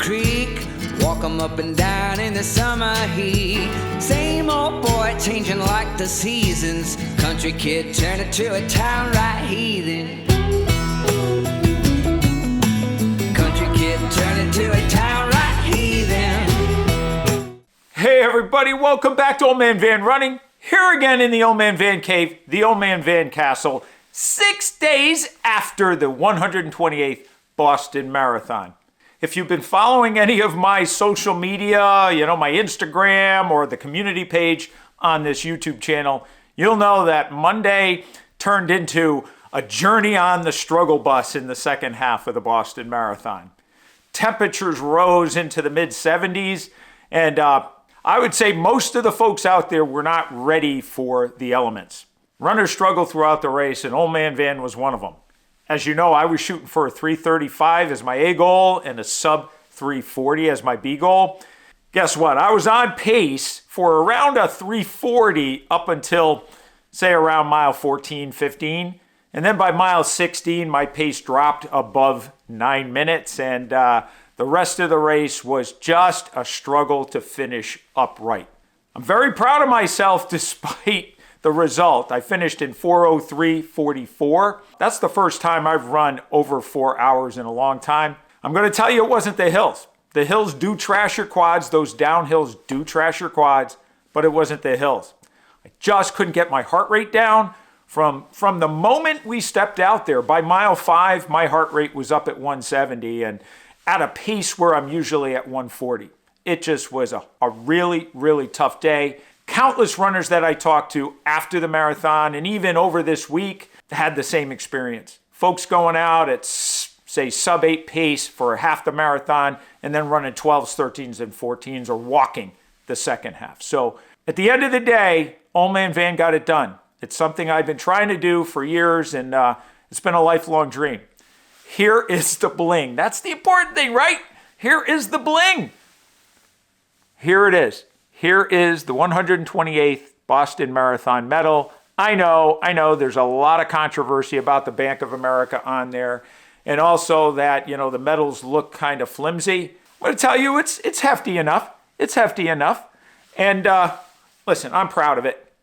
creek. Walk 'em up and down in the summer heat. Same old boy changing like the seasons. Country kid turn into a town right heathen. Country kid turn into a town right heathen. Hey everybody, welcome back to Old Man Van Running. Here again in the Old Man Van Cave, the Old Man Van Castle, 6 days after the 128th Boston Marathon. If you've been following any of my social media, my Instagram or the community page on this YouTube channel, you'll know that Monday turned into a journey on the struggle bus in the second half of the Boston Marathon. Temperatures rose into the mid-70s, and I would say most of the folks out there were not ready for the elements. Runners struggled throughout the race, and Old Man Van was one of them. As you know, I was shooting for a 3:35 as my A goal and a sub 3:40 as my B goal. Guess what? I was on pace for around a 3:40 up until, say, around mile 14, 15. And then by mile 16, my pace dropped above 9 minutes, and the rest of the race was just a struggle to finish upright. I'm very proud of myself despite the result. I finished in 4:03:44. That's the first time I've run over 4 hours in a long time. I'm going to tell you it wasn't the hills. The hills do trash your quads. Those downhills do trash your quads, but it wasn't the hills. I just couldn't get my heart rate down. From the moment we stepped out there, by mile 5, my heart rate was up at 170 and at a pace where I'm usually at 140. It just was a really, really tough day. Countless runners that I talked to after the marathon and even over this week had the same experience. Folks going out at, say, sub 8 pace for half the marathon and then running 12s, 13s, and 14s or walking the second half. So at the end of the day, Old Man Van got it done. It's something I've been trying to do for years, and it's been a lifelong dream. Here is the bling. That's the important thing, right? Here is the bling. Here it is. Here is the 128th Boston Marathon medal. I know, there's a lot of controversy about the Bank of America on there, and also that, the medals look kind of flimsy. I'm going to tell you, it's hefty enough. It's hefty enough. And listen, I'm proud of it.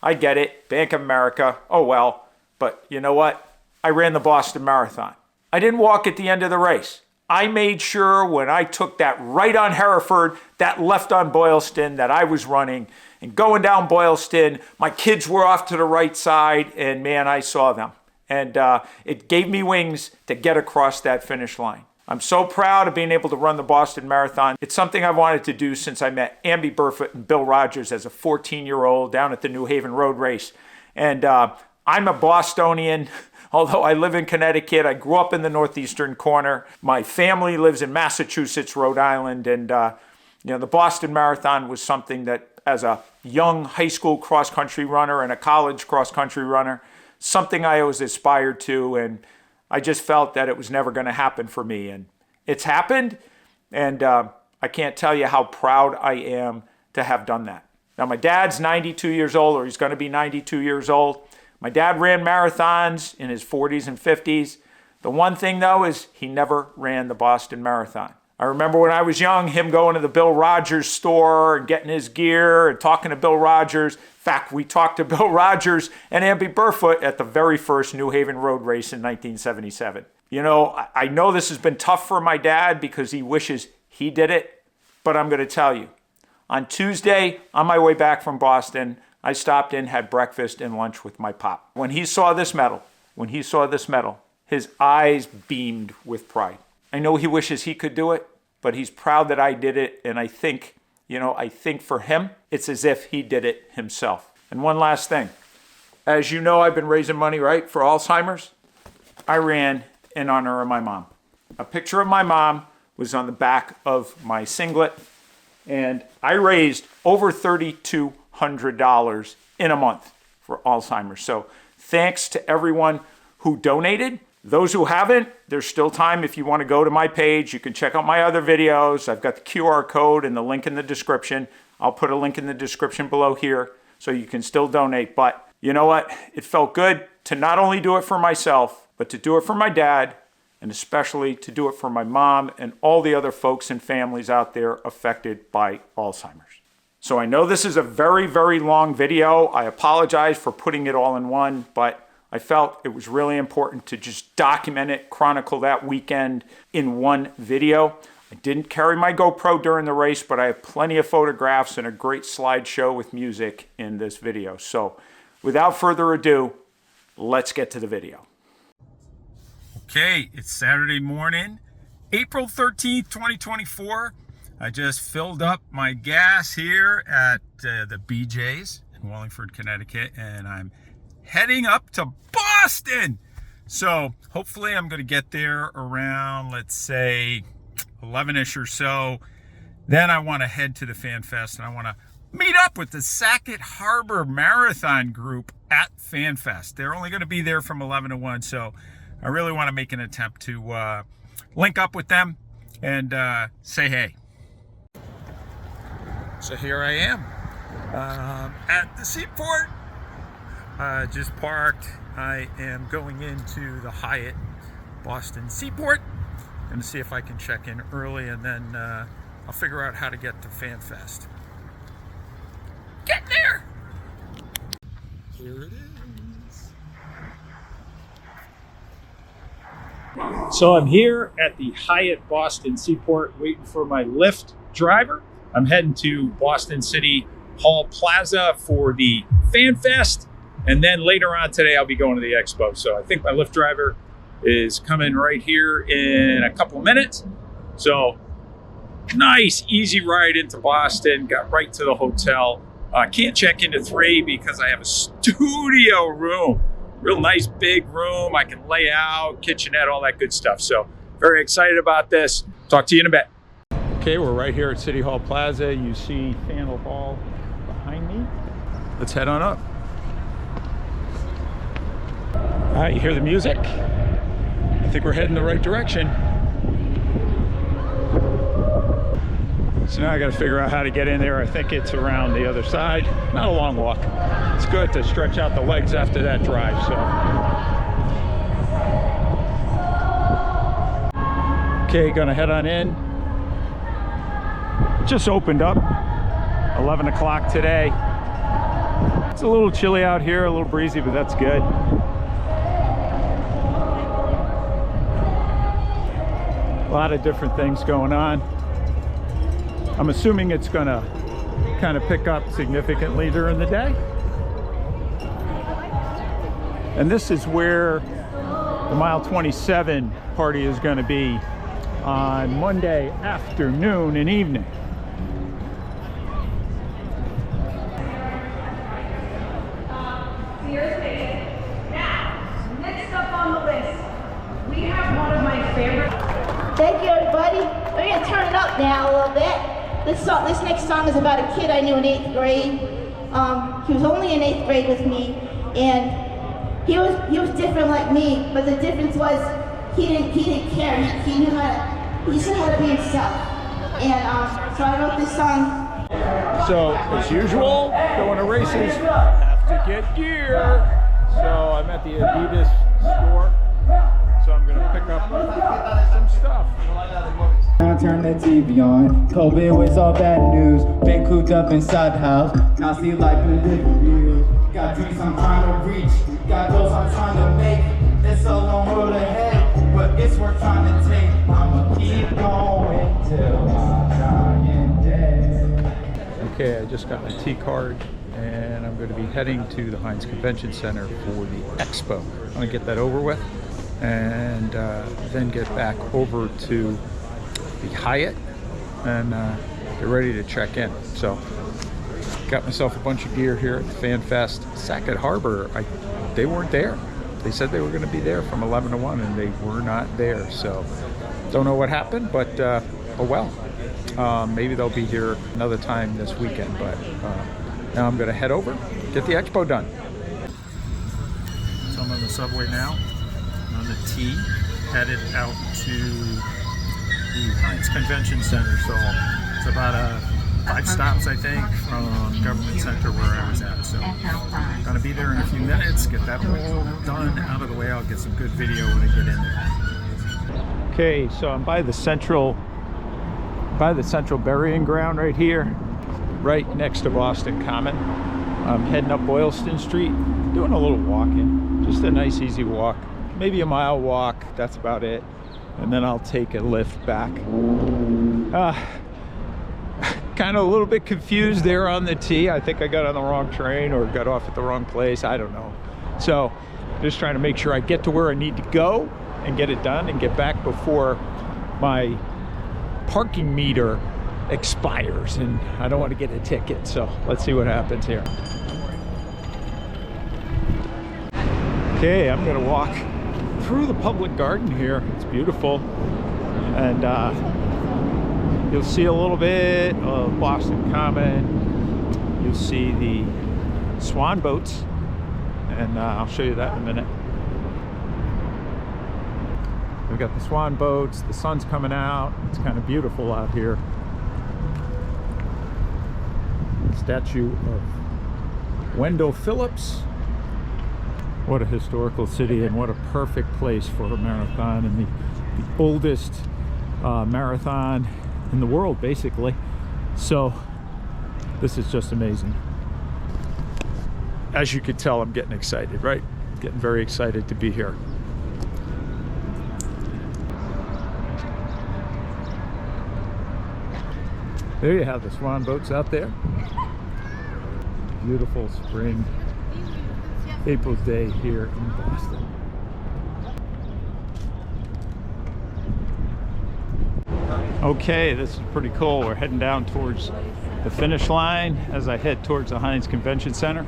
I get it. Bank of America, oh well. But you know what? I ran the Boston Marathon. I didn't walk at the end of the race. I made sure when I took that right on Hereford, that left on Boylston, that I was running. And going down Boylston, my kids were off to the right side, and man, I saw them. And it gave me wings to get across that finish line. I'm so proud of being able to run the Boston Marathon. It's something I wanted to do since I met Amby Burfoot and Bill Rogers as a 14-year-old down at the New Haven Road Race. And I'm a Bostonian. Although I live in Connecticut, I grew up in the northeastern corner. My family lives in Massachusetts, Rhode Island, and the Boston Marathon was something that, as a young high school cross-country runner and a college cross-country runner, something I always aspired to, and I just felt that it was never going to happen for me. And it's happened, and I can't tell you how proud I am to have done that. Now, my dad's 92 years old, or he's going to be 92 years old. My dad ran marathons in his 40s and 50s. The one thing, though, is he never ran the Boston Marathon. I remember when I was young, him going to the Bill Rogers store and getting his gear and talking to Bill Rogers. In fact, we talked to Bill Rogers and Amby Burfoot at the very first New Haven Road Race in 1977. I know this has been tough for my dad because he wishes he did it, but I'm going to tell you. On Tuesday, on my way back from Boston, I stopped in, had breakfast and lunch with my pop. When he saw this medal, his eyes beamed with pride. I know he wishes he could do it, but he's proud that I did it. And I think for him, it's as if he did it himself. And one last thing. As you know, I've been raising money, right, for Alzheimer's. I ran in honor of my mom. A picture of my mom was on the back of my singlet. And I raised over $3,200 in a month for Alzheimer's. So thanks to everyone who donated. Those who haven't, there's still time. If you want to go to my page, you can check out my other videos. I've got the QR code and the link in the description. I'll put a link in the description below here so you can still donate. But you know what? It felt good to not only do it for myself, but to do it for my dad, and especially to do it for my mom and all the other folks and families out there affected by Alzheimer's. So I know this is a very, very long video. I apologize for putting it all in one, but I felt it was really important to just document it, chronicle that weekend in one video. I didn't carry my GoPro during the race, but I have plenty of photographs and a great slideshow with music in this video. So without further ado, let's get to the video. Okay, it's Saturday morning, April 13th, 2024. I just filled up my gas here at the BJ's in Wallingford, Connecticut, and I'm heading up to Boston. So hopefully I'm going to get there around, let's say, 11-ish or so. Then I want to head to the Fan Fest, and I want to meet up with the Sackett Harbor Marathon group at Fan Fest. They're only going to be there from 11 to 1, so I really want to make an attempt to link up with them and say hey. So here I am at the seaport. Just parked. I am going into the Hyatt Boston Seaport. Going to see if I can check in early, and then I'll figure out how to get to Fan Fest. Get there! Here it is. So I'm here at the Hyatt Boston Seaport waiting for my Lyft driver. I'm heading to Boston City Hall Plaza for the Fan Fest. And then later on today, I'll be going to the Expo. So I think my Lyft driver is coming right here in a couple of minutes. So nice, easy ride into Boston. Got right to the hotel. Can't check into 3 because I have a studio room. Real nice big room. I can lay out, kitchenette, all that good stuff. So very excited about this. Talk to you in a bit. Okay, we're right here at City Hall Plaza. You see Faneuil Hall behind me. Let's head on up. All right, you hear the music? I think we're heading the right direction. So now I got to figure out how to get in there. I think it's around the other side. Not a long walk. It's good to stretch out the legs after that drive. So, okay, gonna head on in. Just opened up, 11 o'clock today. It's a little chilly out here, a little breezy, but that's good. A lot of different things going on. I'm assuming it's gonna kind of pick up significantly during the day. And this is where the Mile 27 party is gonna be on Monday afternoon and evening. Now, next up on the list, we have one of my favorite. Thank you, everybody. We're gonna turn it up now a little bit. This next song is about a kid I knew in 8th grade. He was only in 8th grade with me, and he was different like me. But the difference was he didn't care. He knew he just knew how to be himself. And so I wrote this song. So as usual, going to races, have to get gear. So I'm at the Adidas store. So I'm gonna pick up some stuff. Now turn the TV on. COVID was all bad news. Been cooped up inside the house. Now see life in a different view. Got dreams I'm trying to reach. Got goals I'm trying to make. It's a long road ahead, but it's worth trying to take. I'ma keep going till I'm dying dead. Okay, I just got my T card, and I'm going to be heading to the Heinz Convention Center for the Expo. I'm going to get that over with, and then get back over to the Hyatt and get ready to check in. So got myself a bunch of gear here at the Fan Fest. Sackett Harbor, they weren't there. They said they were going to be there from 11 to 1, and they were not there. So don't know what happened, but oh well. Maybe they'll be here another time this weekend, but now I'm going to head over, get the Expo done. So I'm on the subway now, on the T, headed out to the Heinz Convention Center. So it's about 5 stops, I think, from Government Center where I was at. So I'm going to be there in a few minutes, get that all done, out of the way. I'll get some good video when I get in there. Okay, so I'm by the central burying ground right here, right next to Boston Common. I'm heading up Boylston Street, doing a little walking, just a nice easy walk, maybe a mile walk, that's about it. And then I'll take a lift back. Kind of a little bit confused there on the T. I think I got on the wrong train or got off at the wrong place, I don't know. So just trying to make sure I get to where I need to go and get it done and get back before my parking meter expires, and I don't want to get a ticket. So let's see what happens here. Okay, I'm gonna walk through the public garden here. It's beautiful, and you'll see a little bit of Boston Common. You'll see the swan boats, and I'll show you that in a minute. We've got the swan boats, the sun's coming out, it's kind of beautiful out here. Statue of Wendell Phillips. What a historical city, and what a perfect place for a marathon, and the oldest marathon in the world, basically. So this is just amazing. As you could tell, I'm getting excited, right? Getting very excited to be here. There you have the swan boats out there. Beautiful spring April day here in Boston. Okay, this is pretty cool. We're heading down towards the finish line as I head towards the Heinz Convention Center.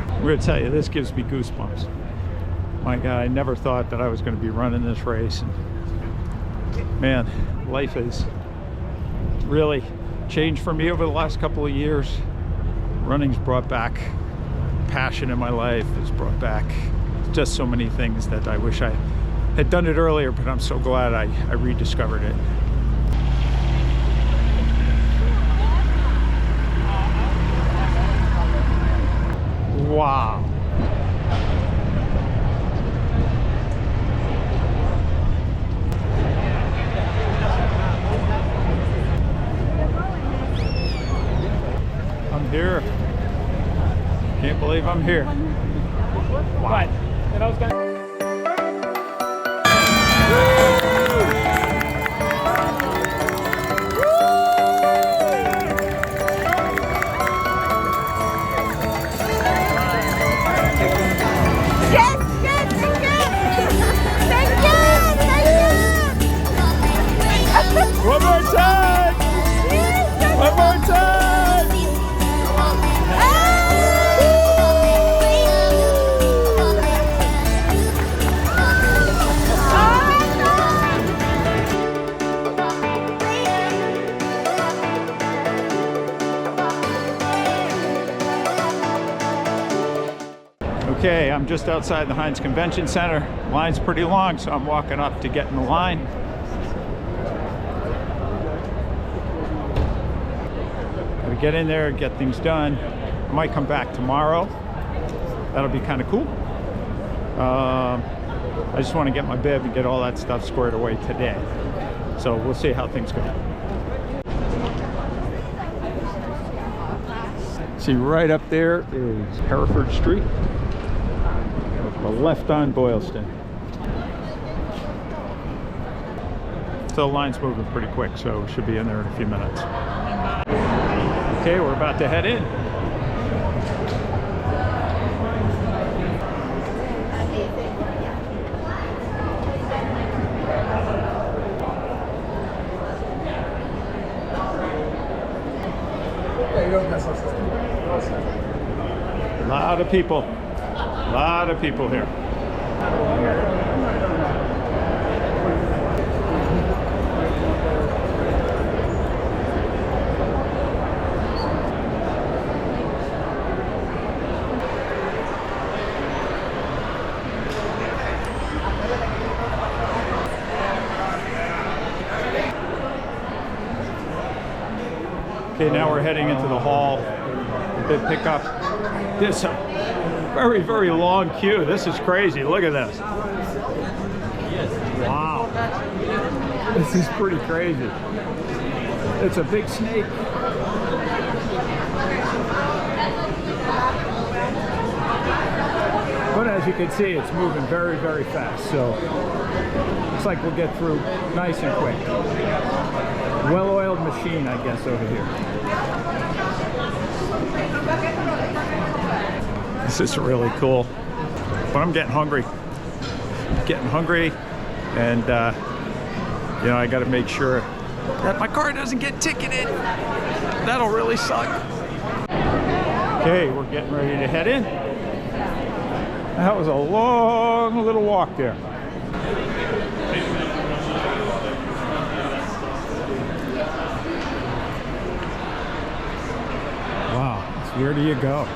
I'm going to tell you, this gives me goosebumps. My God, I never thought that I was going to be running this race. And man, life has really changed for me over the last couple of years. Running's brought back passion in my life. It's brought back just so many things that I wish I had done it earlier, but I'm so glad I rediscovered it. Wow. I'm here. Can't believe I'm here. Wow. And I was gonna... One more time! One more time! Okay, I'm just outside the Heinz Convention Center. Line's pretty long, so I'm walking up to get in the line. Gotta get in there, get things done. I might come back tomorrow. That'll be kind of cool. I just want to get my bib and get all that stuff squared away today. So we'll see how things go. See, right up there is Hereford Street. The left on Boylston. So the line's moving pretty quick, so we should be in there in a few minutes. Okay, we're about to head in. A lot of people. A lot of people here. Okay, now we're heading into the hall. The Bib Pickup. There's Very, very long queue. This is crazy. Look at this. Wow. This is pretty crazy. It's a big snake. But as you can see, it's moving very, very fast. So looks like we'll get through nice and quick. Well-oiled machine, I guess, over here. This is really cool. But I'm getting hungry. And you know, I got to make sure that my car doesn't get ticketed. That'll really suck. Okay, we're getting ready to head in. That was a long little walk there. Wow, where do you go?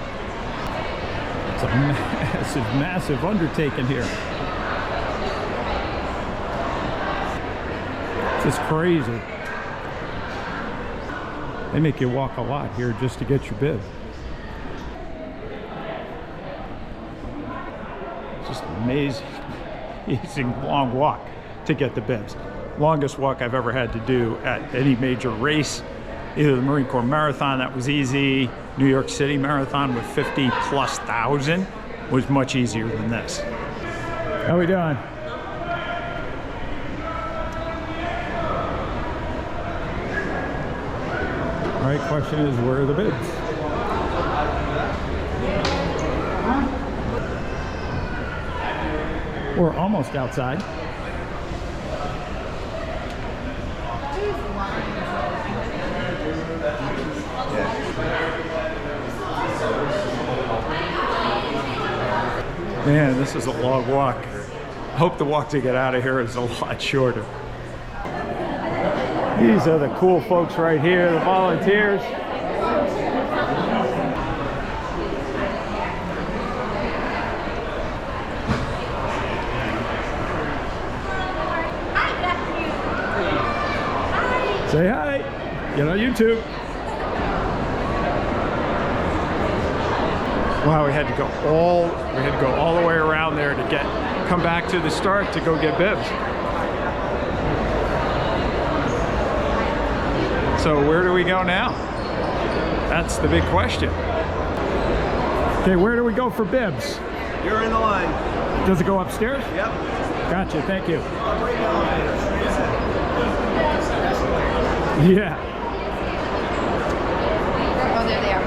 It's a massive, massive undertaking here. It's crazy. They make you walk a lot here just to get your bib. Just amazing long walk to get the bibs. Longest walk I've ever had to do at any major race. Either the Marine Corps Marathon, that was easy. New York City Marathon with 50,000+ was much easier than this. How we doing? All right, question is, where are the bibs? We're almost outside. Man, this is a long walk. I hope the walk to get out of here is a lot shorter. These are the cool folks right here, the volunteers. Say hi. Get on YouTube. Wow, we had to go all the way around there to come back to the start to go get bibs. So where do we go now? That's the big question. Okay, where do we go for bibs? You're in the line. Does it go upstairs? Yep. Gotcha, thank you. Yeah. Oh, there they are.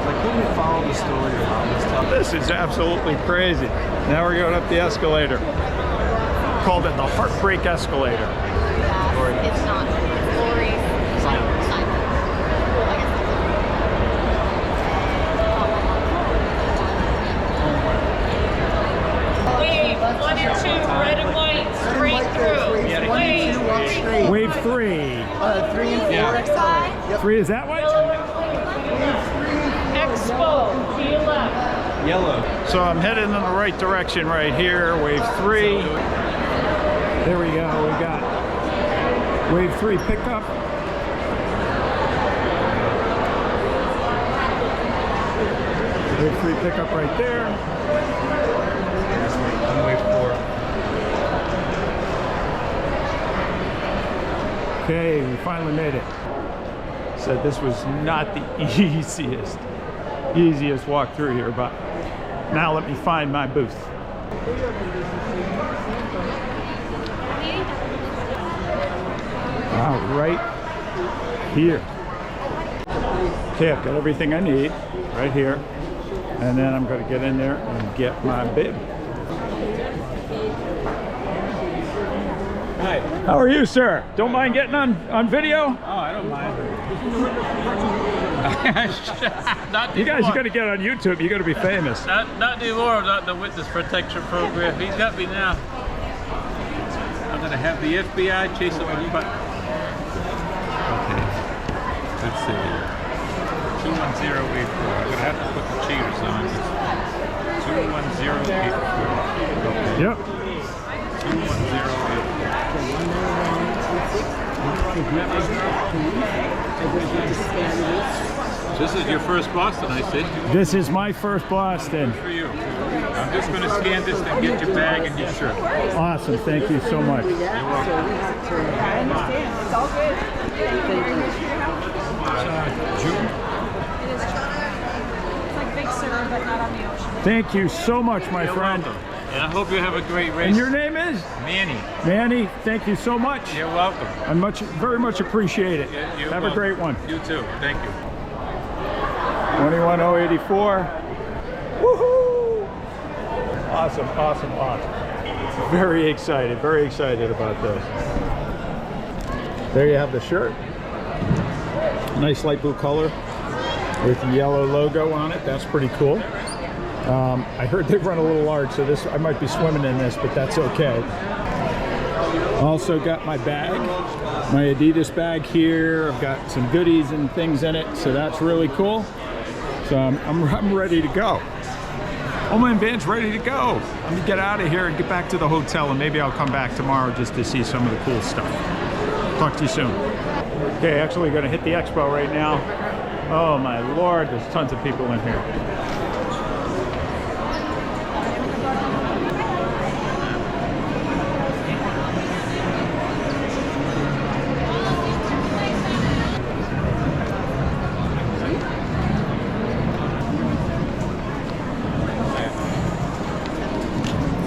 Like, couldn't you follow the story of how this stuff? This is absolutely crazy. Now we're going up the escalator. Called it the Heartbreak Escalator. It's not. Glory. Simon. Wave 1 and 2, red and white, straight through. Wave 3. 3 and 4. Side. 3 is that way? Expo, to your left. Yellow. So I'm heading in the right direction right here. Wave 3. There we go. We got Wave 3 pickup. Wave 3 pickup right there. Wave 4. Okay, we finally made it. Said this was not the easiest walk through here, but now let me find my booth. Wow, right here. Okay, I've got everything I need right here. And then I'm going to get in there and get my bib. Hi. How are you, sir? Don't mind getting on video? Oh, I don't mind. Not You guys, you anymore. got to get on YouTube. You got to be famous. Not anymore. Not the witness protection program. He's got me now. I'm gonna have the FBI chase him. Okay. Let's see. 21084. I'm gonna have to put the cheaters on. 21084. Okay. Yep. 21084. This is your first Boston, I see. This is my first Boston. For you. I'm just going to scan this and get your bag and your shirt. Awesome, thank you so much. You're welcome. I understand. It's all good. June? It's like Big Sur, but not on the ocean. Thank you so much, my You're friend. welcome. And I hope you have a great race. And your name is? Manny. Manny, thank you so much. You're welcome. I very much appreciate it. You're Have a welcome. great one. You too. Thank you. 21084. Woohoo! Awesome, awesome, awesome. Very excited about this. There you have the shirt. Nice light blue color with the yellow logo on it. That's pretty cool. I heard they run a little large, so I might be swimming in this, but that's okay. Also got my bag, my Adidas bag here. I've got some goodies and things in it, so that's really cool. So I'm ready to go. Old Man Van's ready to go. Let me get out of here and get back to the hotel, and maybe I'll come back tomorrow just to see some of the cool stuff. Talk to you soon. Okay, actually gonna hit the Expo right now. Oh my Lord, there's tons of people in here.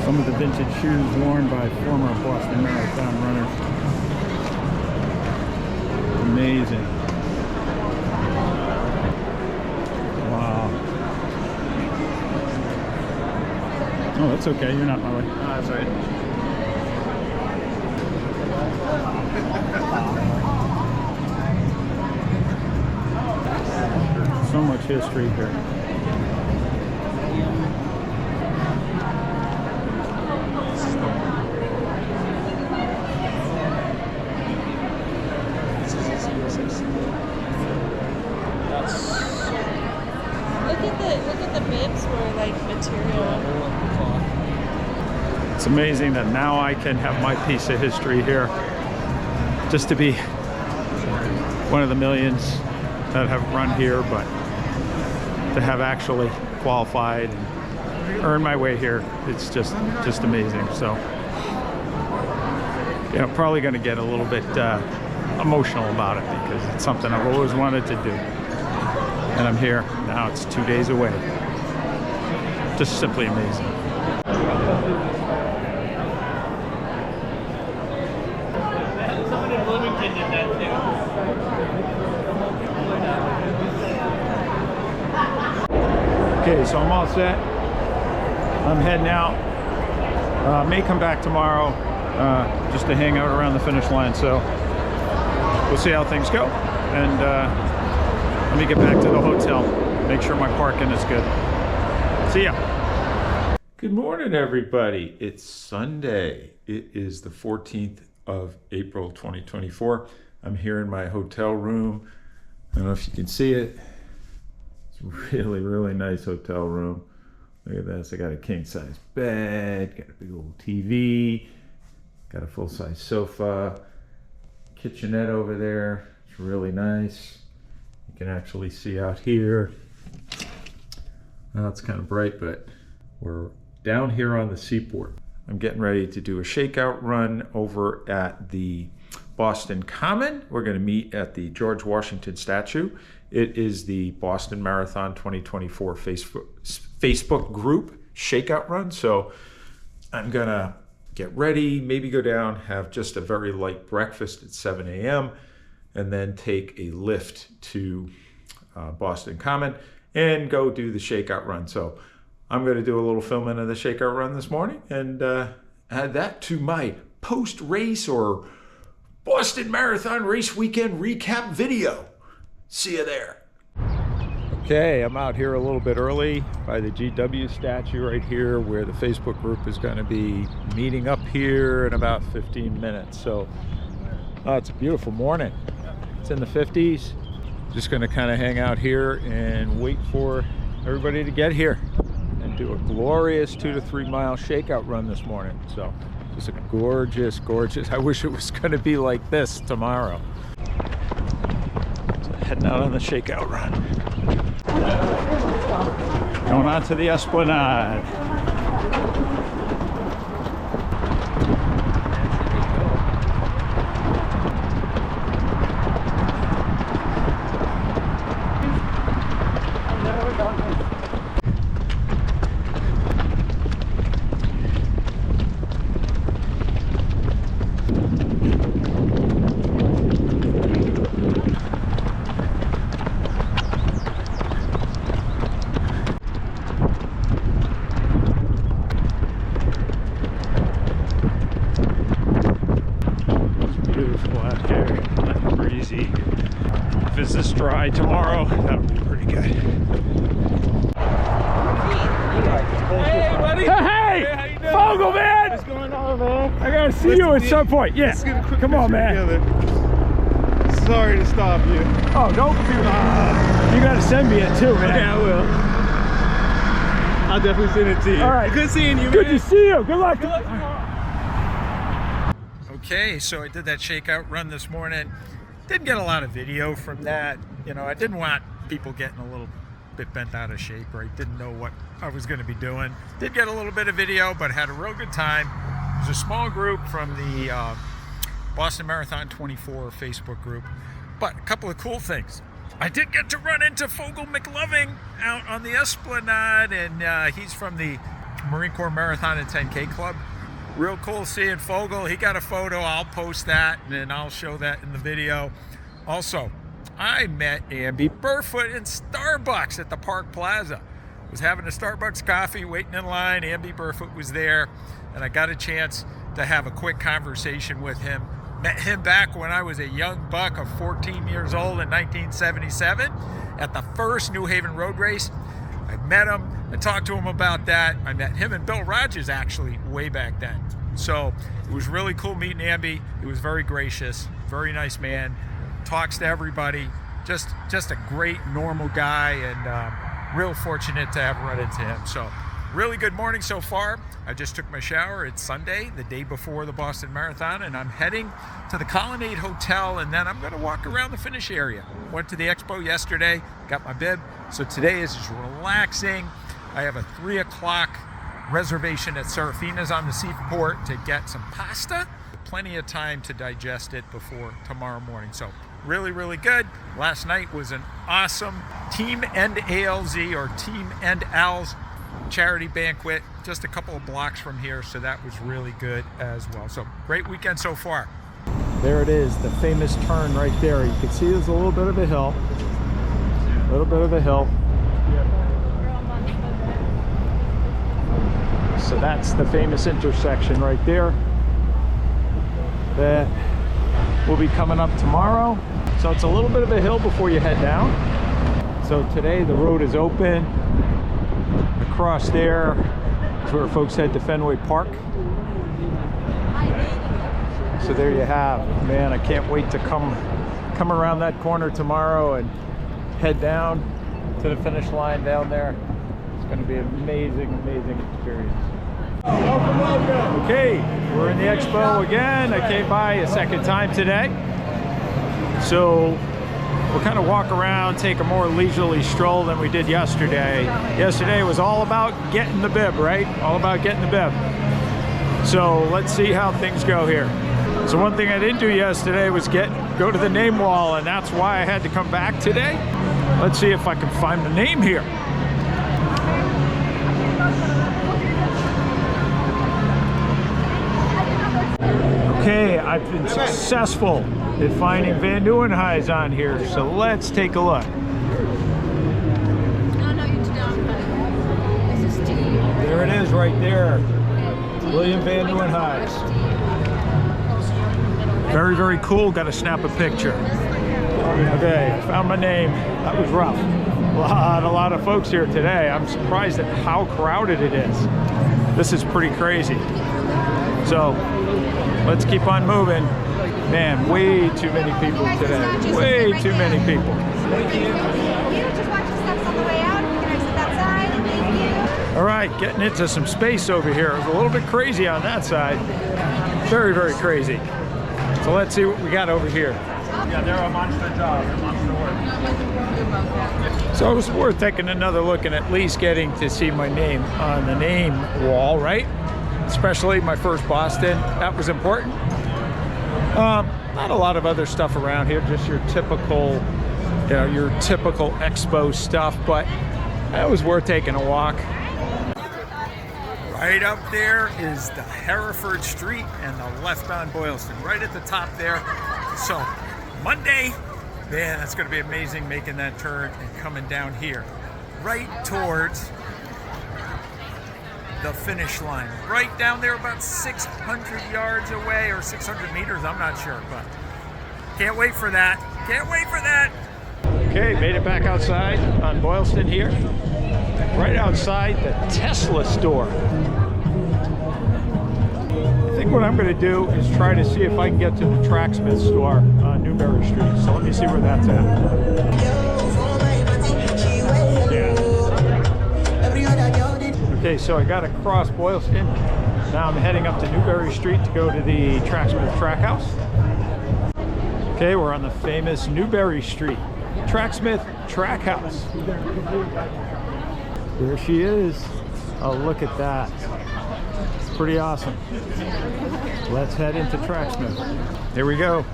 Some of the vintage shoes worn by former Boston Marathon runners. Amazing. Wow. Oh, that's okay. You're not in my way. Oh, that's all right. So much history here. Look at the bibs were like material. It's amazing that now I can have my piece of history here, just to be one of the millions that have run here, but to have actually qualified and earned my way here, it's just amazing. So yeah, I'm probably going to get a little bit emotional about it because it's something I've always wanted to do. And I'm here. Now it's 2 days away. Just simply amazing. Someone in Bloomington did that too. Okay, so I'm all set. I'm heading out. May come back tomorrow just to hang out around the finish line. So we'll see how things go. And let me get back to the hotel. Make sure my parking is good. See ya. Good morning, everybody. It's Sunday. It is the 14th of April, 2024. I'm here in my hotel room. I don't know if you can see it. It's a really, really nice hotel room. Look at this. I got a king-size bed, got a big old TV, got a full-size sofa, kitchenette over there. It's really nice. You can actually see out here. Well, it's kind of bright, but we're down here on the seaport. I'm getting ready to do a shakeout run over at the Boston Common. We're going to meet at the Washington statue. It is the Boston Marathon 2024 Facebook group Shakeout Run. So I'm going to get ready, maybe go down, have just a very light breakfast at 7 a.m., and then take a lift to Boston Common and go do the Shakeout Run. So I'm going to do a little filming of the Shakeout Run this morning and add that to my post-race or Boston Marathon race weekend recap video. See you there. Okay, I'm out here a little bit early by the GW statue right here where the Facebook group is going to be meeting up here in about 15 minutes. So it's a beautiful morning. It's in the 50s. Just going to kind of hang out here and wait for everybody to get here and do a glorious 2 to 3 mile shakeout run this morning. So just a gorgeous, gorgeous. I wish it was going to be like this tomorrow. So heading out on the shakeout run. Going on to the Esplanade. If it's this dry tomorrow, that would be pretty good. Hey, buddy. Hey, Fogel, man! What's going on, man? I gotta see you at some point. Yeah, Let's get a quick come on, man. Together. Sorry to stop you. Oh, don't do that. You gotta send me it too, man. Okay, I will. I'll definitely send it to you. All right. Good seeing you, Good man. to see you. Good luck. Okay, so I did that shakeout run this morning. Didn't get a lot of video from that. You know, I didn't want people getting a little bit bent out of shape, right? Didn't know what I was going to be doing. Did get a little bit of video, but had a real good time. It was a small group from the Boston Marathon 24 Facebook group. But a couple of cool things. I did get to run into Fogel McLoving out on the Esplanade, and he's from the Marine Corps Marathon and 10K Club. Real cool seeing Fogel. He got a photo. I'll post that, and then I'll show that in the video. Also, I met Amby Burfoot in Starbucks at the Park Plaza. Was having a Starbucks coffee, waiting in line. Amby Burfoot was there, and I got a chance to have a quick conversation with him. Met him back when I was a young buck of 14 years old in 1977 at the first New Haven road race. I met him. I talked to him about that. I met him and Bill Rogers actually way back then. So it was really cool meeting Amby. He was very gracious, very nice man. Talks to everybody. Just a great normal guy, and real fortunate to have run into him. So really good morning so far. I just took my shower. It's Sunday, the day before the Boston Marathon, and I'm heading to the Colonnade Hotel, and then I'm going to walk around the finish area. Went to the Expo yesterday, got my bib. So today is just relaxing. I have a 3 o'clock reservation at Serafina's on the seaport to get some pasta. Plenty of time to digest it before tomorrow morning. So really, really good. Last night was an awesome Team End ALZ or Team End ALS charity banquet, just a couple of blocks from here. So that was really good as well. So great weekend so far. There it is, the famous turn right there. You can see there's a little bit of a hill. A little bit of a hill. So that's the famous intersection right there that will be coming up tomorrow. So it's a little bit of a hill before you head down. So today the road is open. Across there is where folks head to Fenway Park. So there you have, man, I can't wait to come around that corner tomorrow and head down to the finish line down there. It's going to be an amazing, amazing experience. Welcome, welcome. Okay, we're in the Expo again. I came by a second time today. So we'll kind of walk around, take a more leisurely stroll than we did yesterday. Yesterday was all about getting the bib, right? All about getting the bib. So let's see how things go here. So one thing I didn't do yesterday was go to the name wall, and that's why I had to come back today. Let's see if I can find the name here. Okay, I've been successful in finding Van Nieuwenhuis on here, so let's take a look. There it is right there. William Van Nieuwenhuis. Very, very cool. Got to snap a picture. Okay, found my name. That was rough. A lot of folks here today. I'm surprised at how crowded it is. This is pretty crazy. So let's keep on moving. Man, way too many people today. Way too many people. Thank you. Just watch the steps on the way out. You can exit that side. Thank you. All right, getting into some space over here. It was a little bit crazy on that side. Very, very crazy. So let's see what we got over here. Yeah, they're a monster job. They're monster work. So it was worth taking another look and at least getting to see my name on the name wall, right? Especially my first Boston, that was important. Not a lot of other stuff around here, just your typical, you know, your typical Expo stuff, but it was worth taking a walk. Right up there is the Hereford Street and the left-bound Boylston, right at the top there. So Monday, man, that's going to be amazing making that turn and coming down here, right towards the finish line. Right down there, about 600 yards away, or 600 meters, I'm not sure, but can't wait for that. Can't wait for that. Okay, made it back outside on Boylston here. Right outside the Tesla store. I think what I'm going to do is try to see if I can get to the Tracksmith store on Newberry Street. So let me see where that's at. Okay, so I got across Boylston. Now I'm heading up to Newberry Street to go to the Tracksmith Track House. Okay, we're on the famous Newberry Street Tracksmith Track House. There she is. Oh, look at that. It's pretty awesome. Let's head into Tracksmith. Here we go.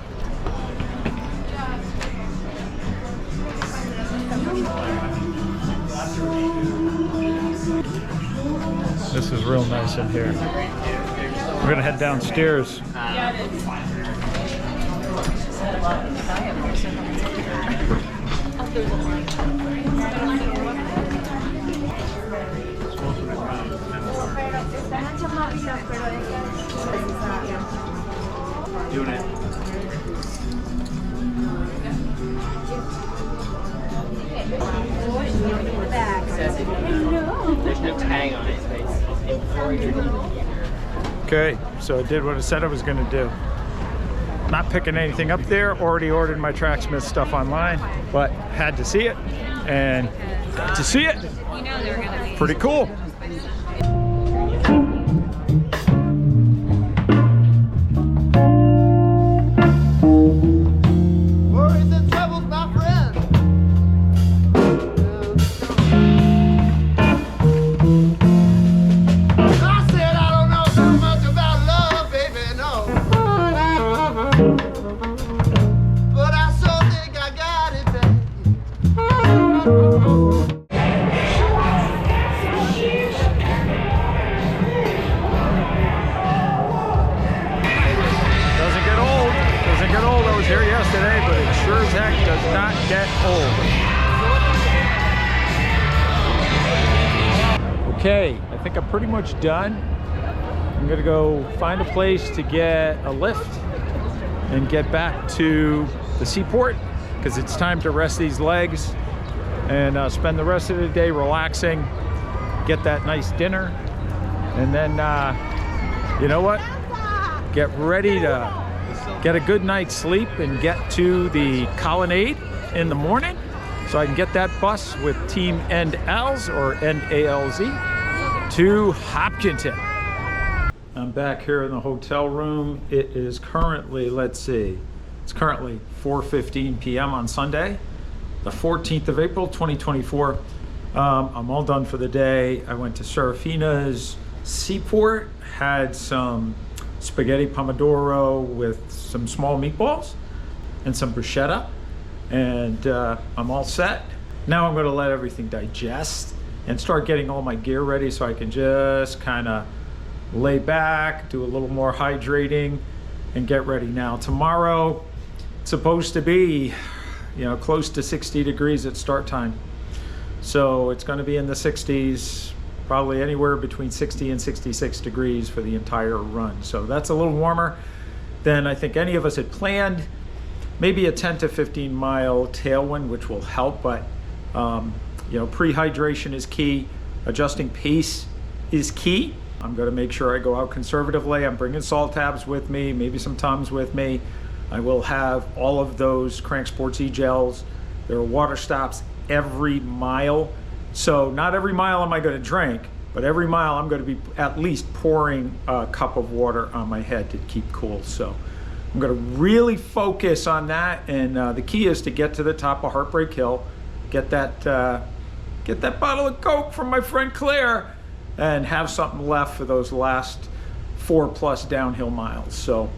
This is real nice in here. We're gonna head downstairs. Doing it. There's no tag on it. Okay, so I did what I said I was going to do. Not picking anything up there. Already ordered my Tracksmith stuff online, but had to see it, and got to see it. Pretty cool. Okay, I think I'm pretty much done. I'm gonna go find a place to get a lift and get back to the seaport because it's time to rest these legs and spend the rest of the day relaxing, get that nice dinner, and then, you know what? Get ready to get a good night's sleep and get to the Colonnade in the morning so I can get that bus with Team NLs or NALZ to Hopkinton. I'm back here in the hotel room. It is currently, let's see, it's currently 4:15 p.m. on Sunday, the 14th of April, 2024. I'm all done for the day. I went to Serafina's Seaport, had some spaghetti pomodoro with some small meatballs and some bruschetta, and I'm all set. Now I'm going to let everything digest and start getting all my gear ready so I can just kind of lay back, do a little more hydrating, and get ready. Now tomorrow it's supposed to be, you know, close to 60 degrees at start time, so it's going to be in the 60s, probably anywhere between 60 and 66 degrees for the entire run. So that's a little warmer than I think any of us had planned. Maybe a 10 to 15 mile tailwind, which will help, but you know, pre-hydration is key. Adjusting pace is key. I'm going to make sure I go out conservatively. I'm bringing salt tabs with me, maybe some Tums with me. I will have all of those Crank Sports e-gels. There are water stops every mile. So not every mile am I going to drink, but every mile I'm going to be at least pouring a cup of water on my head to keep cool. So I'm gonna really focus on that, and the key is to get to the top of Heartbreak Hill, get that bottle of Coke from my friend Claire, and have something left for those last 4+ downhill miles. So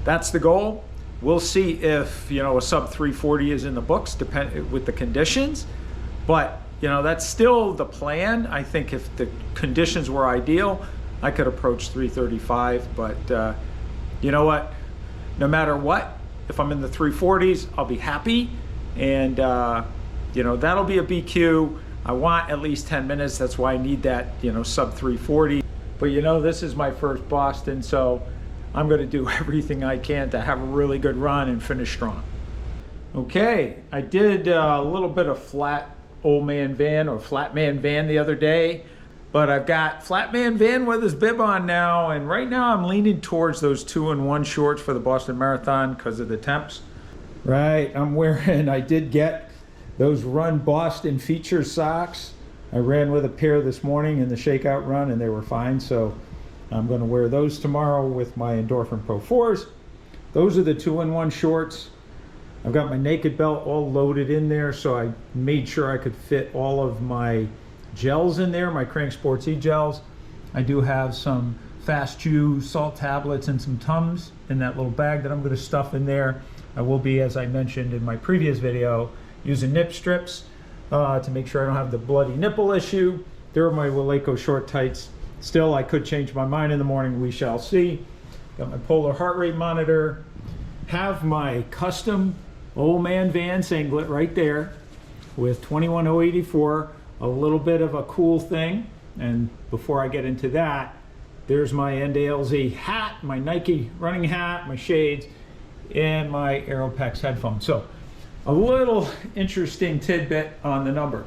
that's the goal. We'll see if, you know, a sub 340 is in the books, with the conditions, but you know, that's still the plan. I think if the conditions were ideal, I could approach 335, but you know what? No matter what, if I'm in the 340s, I'll be happy, and you know, that'll be a BQ. I want at least 10 minutes. That's why I need that, you know, sub 340. But you know, this is my first Boston, so I'm gonna do everything I can to have a really good run and finish strong. Okay, I did a little bit of flat old man van or flat man van the other day, but I've got flat man van with his bib on now, and right now I'm leaning towards those 2-in-1 shorts for the Boston Marathon because of the temps. Right, I did get those Run Boston feature socks. I ran with a pair this morning in the Shakeout Run and they were fine, so I'm gonna wear those tomorrow with my Endorphin Pro 4s. Those are the 2-in-1 shorts. I've got my naked belt all loaded in there, so I made sure I could fit all of my gels in there, my Crank Sports E-gels. I do have some Fast Chew salt tablets and some Tums in that little bag that I'm going to stuff in there. I will be, as I mentioned in my previous video, using nip strips to make sure I don't have the bloody nipple issue. There are my Waleco short tights. Still, I could change my mind in the morning, we shall see. Got my polar heart rate monitor. Have my custom old man van singlet right there with 21084, a little bit of a cool thing. And before I get into that, there's my NDLZ hat, my Nike running hat, my shades, and my Aeropex headphones. So a little interesting tidbit on the number.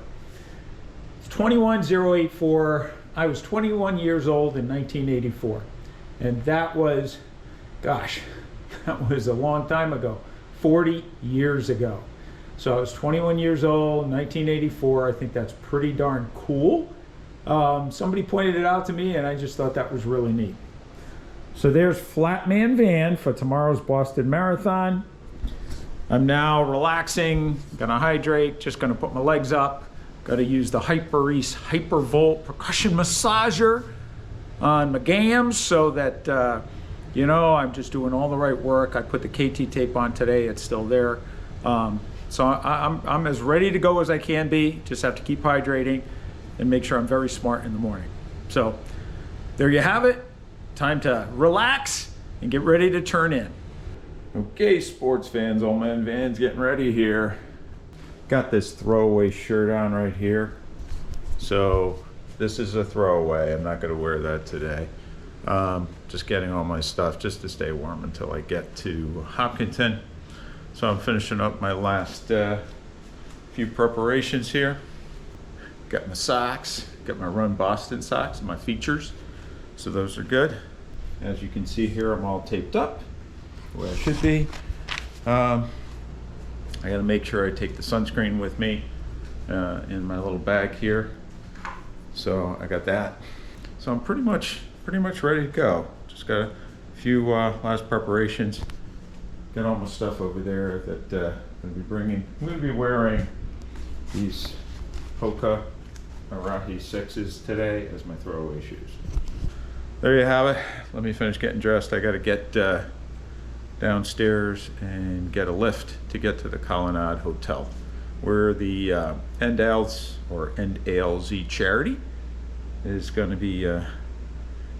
It's 21084. I was 21 years old in 1984. And that was, gosh, that was a long time ago. 40 years ago. So I was 21 years old, 1984. I think that's pretty darn cool. Somebody pointed it out to me and I just thought that was really neat. So there's Flatman Van for tomorrow's Boston Marathon. I'm now relaxing, gonna hydrate, just gonna put my legs up. Gotta use the Hyper-Ease Hypervolt percussion massager on my gams so that you know, I'm just doing all the right work. I put the KT tape on today, it's still there. So I'm as ready to go as I can be. Just have to keep hydrating and make sure I'm very smart in the morning. So there you have it. Time to relax and get ready to turn in. Okay, sports fans, old man Van's getting ready here. Got this throwaway shirt on right here. So this is a throwaway. I'm not gonna wear that today. Just getting all my stuff just to stay warm until I get to Hopkinton. So I'm finishing up my last few preparations here. Got my socks, got my Run Boston socks, my features. So those are good. As you can see here, I'm all taped up the way I should be. I gotta make sure I take the sunscreen with me in my little bag here. So I got that. So I'm pretty much ready to go. Just got a few last preparations. Got all my stuff over there that I'm gonna be bringing. I'm gonna be wearing these Hoka Arahi 6s today as my throwaway shoes. There you have it. Let me finish getting dressed. I gotta get downstairs and get a lift to get to the Colonnade Hotel, where the NDLZ charity is gonna be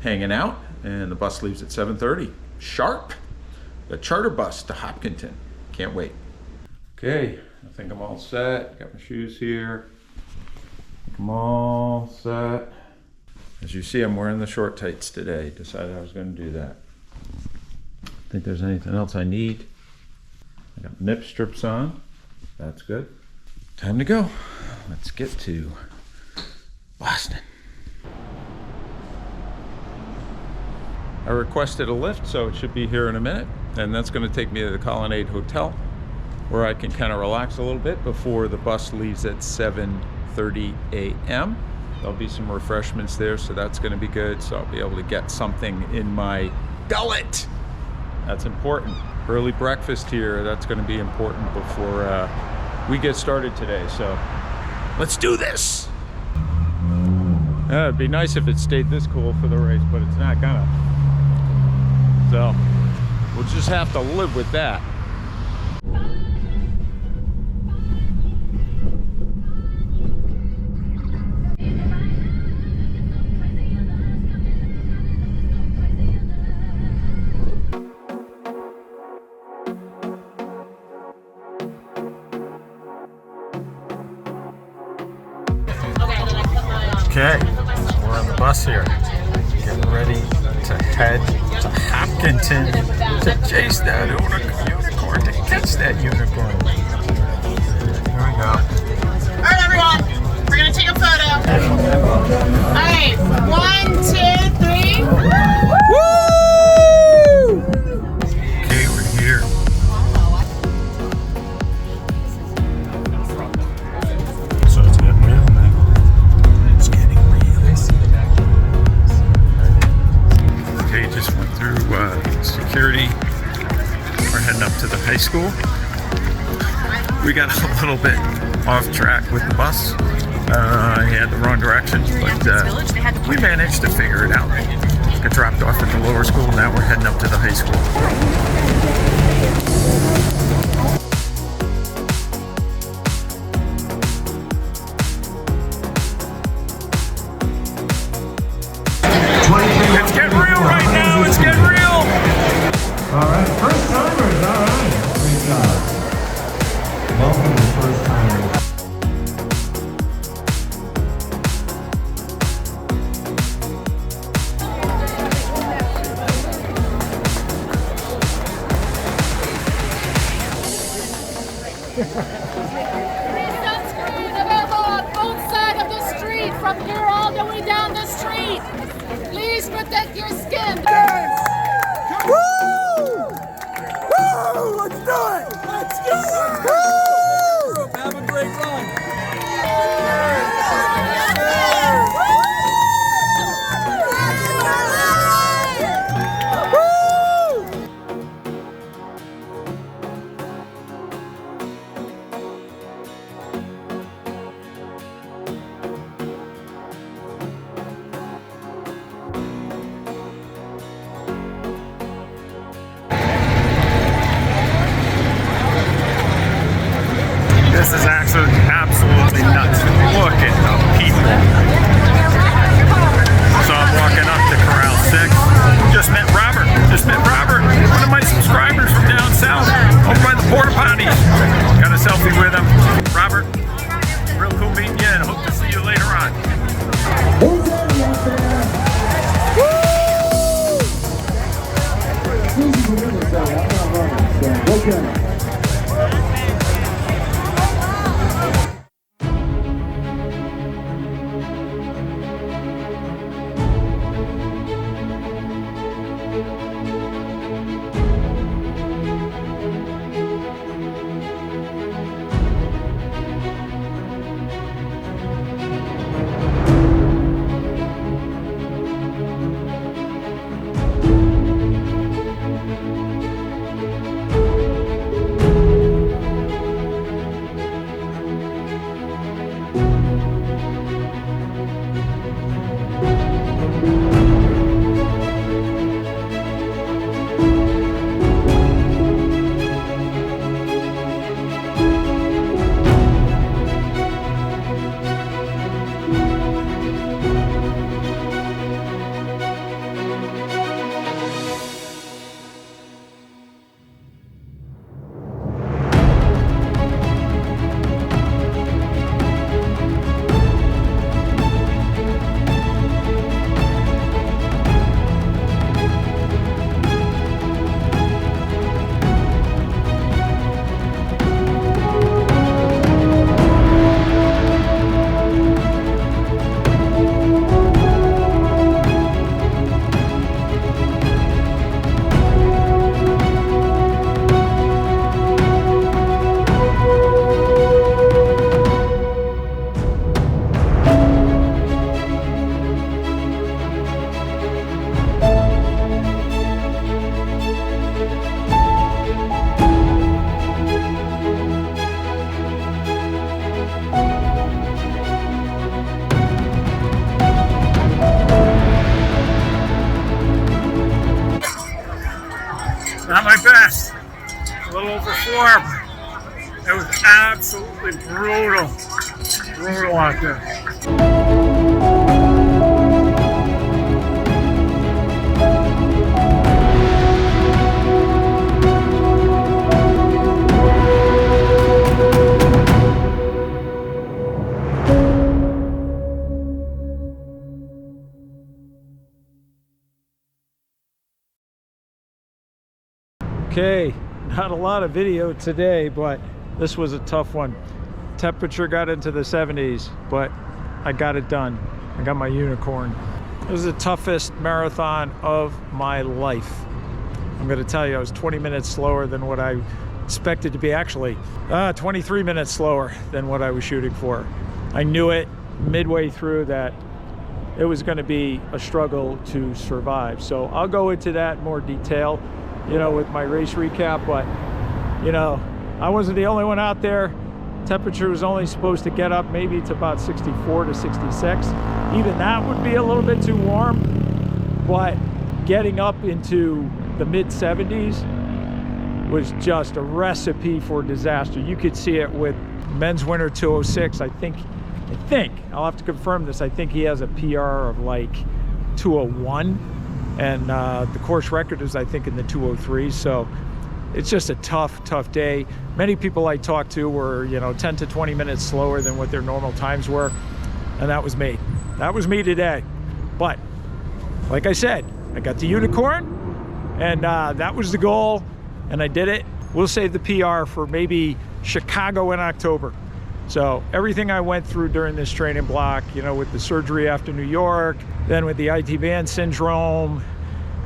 hanging out, and the bus leaves at 7:30 sharp. The charter bus to Hopkinton. Can't wait. Okay, I think I'm all set. Got my shoes here. I'm all set. As you see, I'm wearing the short tights today. Decided I was going to do that. Think there's anything else I need? I got nip strips on. That's good. Time to go. Let's get to Boston. I requested a lift, so it should be here in a minute. And that's going to take me to the Colonnade Hotel, where I can kind of relax a little bit before the bus leaves at 7:30 a.m. There'll be some refreshments there, so that's going to be good. So I'll be able to get something in my gullet. That's important. early breakfast here. That's going to be important before we get started today. So let's do this. It'd be nice if it stayed this cool for the race, but it's not gonna. So we'll just have to live with that. Okay, we're on the bus here, getting ready to head to Hopkinton to chase that unicorn, to catch that unicorn. Here we go. All right, everyone, we're gonna take a photo. All right, 1, 2, 3. Woo! Okay, we're here. So it's getting real, man. It's getting real. Okay, just went through security. We're heading up to the high school. We got a little bit off track with the bus. I had the wrong direction, but we managed to figure it out. Got dropped off at the lower school. Now we're heading up to the high school. It's getting real right now. It's getting real. All right, first timers. All right, great job. Welcome to first timers. Sunscreen available on both sides of the street, from here all the way down the street. Please protect your skin. Woo! Woo! Let's do it! Let's do it! Woo! Have a great run. This is actually absolutely nuts. Look at the people. So I'm walking up to Corral 6. Just met Robert. One of my subscribers from down south, over by the porta potties. Got a selfie with him. Robert, real cool meeting you, and hope to see you later on. Not my best. A little over 4. It was absolutely brutal. Brutal out there. Okay, not a lot of video today, but this was a tough one. Temperature got into the 70s, but I got it done. I got my unicorn. It was the toughest marathon of my life. I'm gonna tell you, I was 20 minutes slower than what I expected to be. Actually, 23 minutes slower than what I was shooting for. I knew it midway through that it was gonna be a struggle to survive. So I'll go into that in more detail, you know, with my race recap, but you know, I wasn't the only one out there. Temperature was only supposed to get up maybe to about 64 to 66. Even that would be a little bit too warm, but getting up into the mid 70s was just a recipe for disaster. You could see it with men's winter 206. I think, I'll have to confirm this, I think he has a PR of like 201. And the course record is, I think, in the 203. So it's just a tough day. Many people I talked to were, you know, 10 to 20 minutes slower than what their normal times were. And that was me. That was me today. But like I said, I got the unicorn, and that was the goal, and I did it. We'll save the PR for maybe Chicago in October. So everything I went through during this training block, you know, with the surgery after New York, then with the IT band syndrome,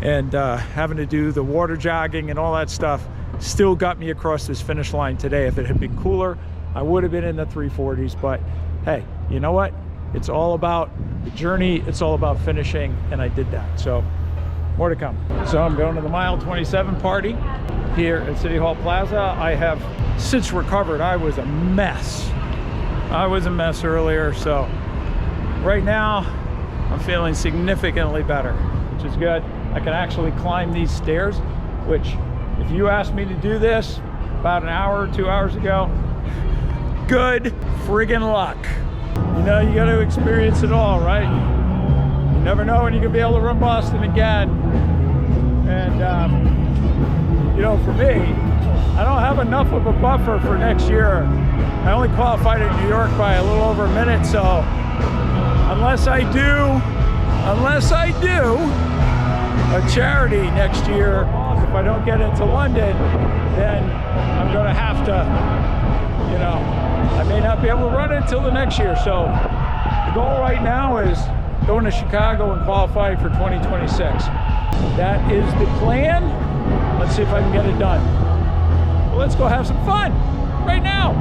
and having to do the water jogging and all that stuff, still got me across this finish line today. If it had been cooler, I would have been in the 340s, but hey, you know what? It's all about the journey. It's all about finishing, and I did that. So more to come. So I'm going to the mile 27 party here at City Hall Plaza. I have since recovered. I was a mess. I was a mess earlier, so right now I'm feeling significantly better, which is good. I can actually climb these stairs, which if you asked me to do this about an hour or 2 hours ago, good friggin' luck. You know, you got to experience it all, right? You never know when you're gonna be able to run Boston again. And you know, for me, I don't have enough of a buffer for next year. I only qualified in New York by a little over a minute, so unless I do a charity next year, if I don't get into London, then I'm gonna have to, you know, I may not be able to run it until the next year. So the goal right now is going to Chicago and qualifying for 2026. That is the plan. Let's see if I can get it done. Well, let's go have some fun right now.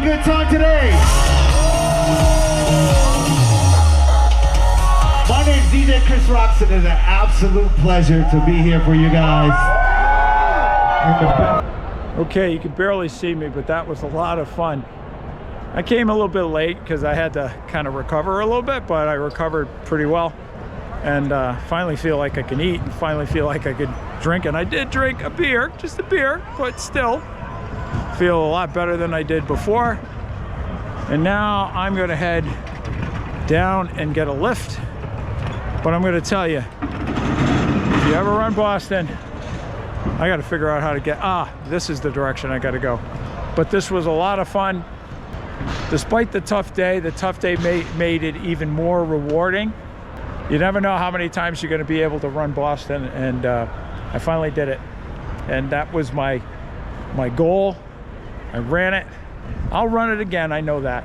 a good time today? My name's DJ Chris Roxon. It's an absolute pleasure to be here for you guys. Okay, you can barely see me, but that was a lot of fun. I came a little bit late because I had to kind of recover a little bit, but I recovered pretty well. And finally feel like I can eat and finally feel like I could drink. And I did drink a beer, just a beer, but still feel a lot better than I did before. And now I'm gonna head down and get a lift. But I'm gonna tell you, if you ever run Boston, I gotta figure out how to get, this is the direction I gotta go. But this was a lot of fun. Despite the tough day made it even more rewarding. You never know how many times you're gonna be able to run Boston, and I finally did it. And that was my goal. I ran it. I'll run it again, I know that.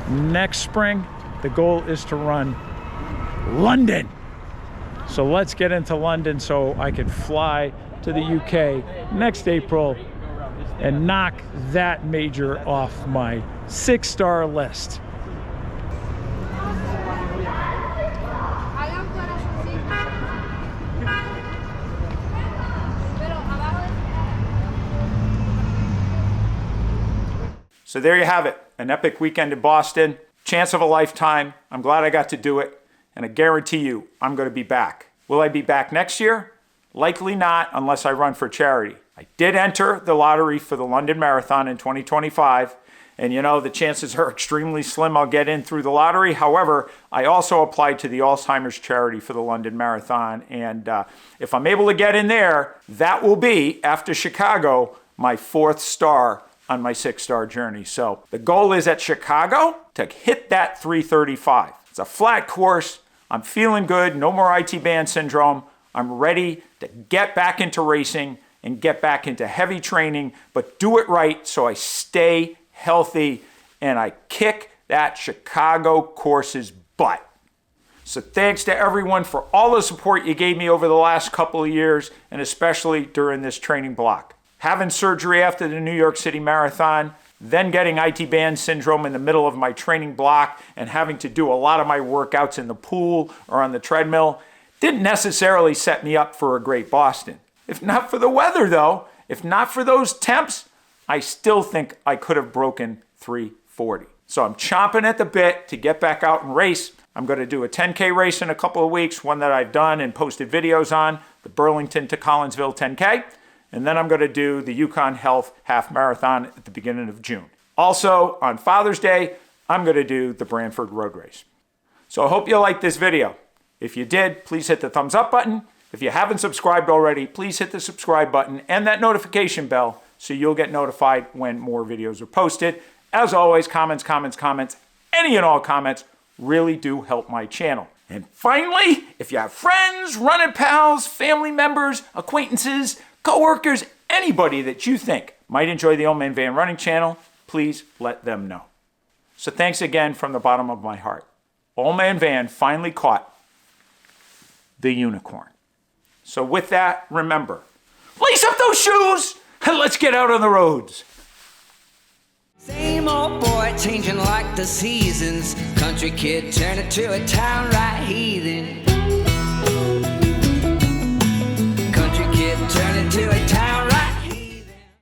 Next spring, the goal is to run London. So let's get into London so I can fly to the UK next April and knock that major off my 6-star list. So there you have it, an epic weekend in Boston, chance of a lifetime. I'm glad I got to do it, and I guarantee you I'm going to be back. Will I be back next year? Likely not, unless I run for charity. I did enter the lottery for the London Marathon in 2025, and you know, the chances are extremely slim I'll get in through the lottery. However, I also applied to the Alzheimer's charity for the London Marathon, and if I'm able to get in there, that will be, after Chicago, my 4th star on my 6-star journey. So the goal is at Chicago to hit that 3:35. It's a flat course. I'm feeling good. No more IT band syndrome. I'm ready to get back into racing and get back into heavy training, but do it right so I stay healthy and I kick that Chicago course's butt. So thanks to everyone for all the support you gave me over the last couple of years, and especially during this training block. Having surgery after the New York City Marathon, then getting IT band syndrome in the middle of my training block and having to do a lot of my workouts in the pool or on the treadmill didn't necessarily set me up for a great Boston. If not for the weather though, if not for those temps, I still think I could have broken 3:40. So I'm chomping at the bit to get back out and race. I'm going to do a 10K race in a couple of weeks, one that I've done and posted videos on, the Burlington to Collinsville 10K. And then I'm going to do the Yukon Health Half Marathon at the beginning of June. Also, on Father's Day, I'm going to do the Brantford Road Race. So I hope you liked this video. If you did, please hit the thumbs up button. If you haven't subscribed already, please hit the subscribe button and that notification bell so you'll get notified when more videos are posted. As always, comments, any and all comments really do help my channel. And finally, if you have friends, running pals, family members, acquaintances, co-workers, anybody that you think might enjoy the Old Man Van Running channel, please let them know. So thanks again from the bottom of my heart. Old Man Van finally caught the unicorn. So with that, remember, lace up those shoes and let's get out on the roads. Same old boy changing like the seasons. Country kid turning to a town right heathen. Country kid turning to a town